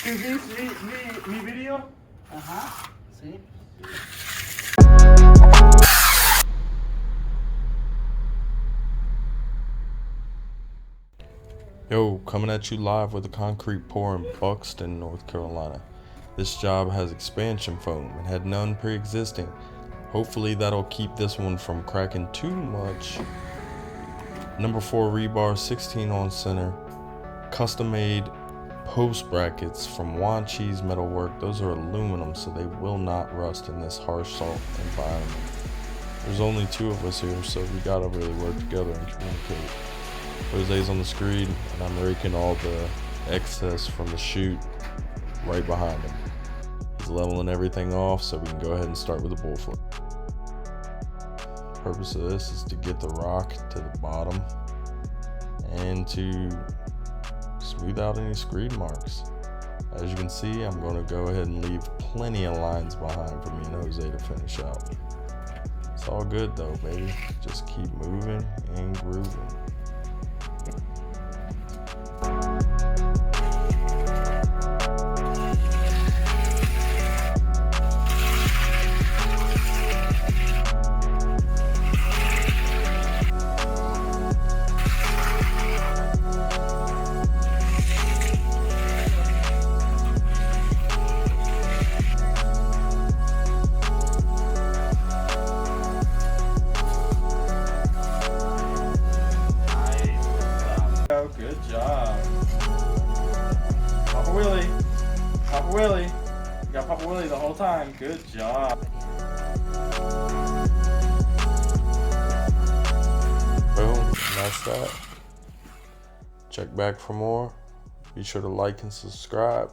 Tu vis mi video? Ajá, sí. Yo, coming at you live with a concrete pour in Buxton, North Carolina. This job has expansion foam and had none pre-existing. Hopefully that'll keep this one from cracking too much. Number 4 rebar, 16 on center, custom made post brackets from Wanchi's Metalwork. Those are aluminum, so they will not rust in this harsh salt environment. There's only 2 of us here, so we gotta really work together and communicate. Jose's on the screed, and I'm raking all the excess from the chute right behind him. He's leveling everything off so we can go ahead and start with the bullfoot. The purpose of this is to get the rock to the bottom and to smooth out any screed marks. As you can see, I'm going to go ahead and leave plenty of lines behind for me and Jose to finish out. It's all good though, baby. Just keep moving and grooving. Good job. Papa Willie. Papa Willie. You got Papa Willie the whole time. Good job. Boom, and that's that. Check back for more. Be sure to like and subscribe.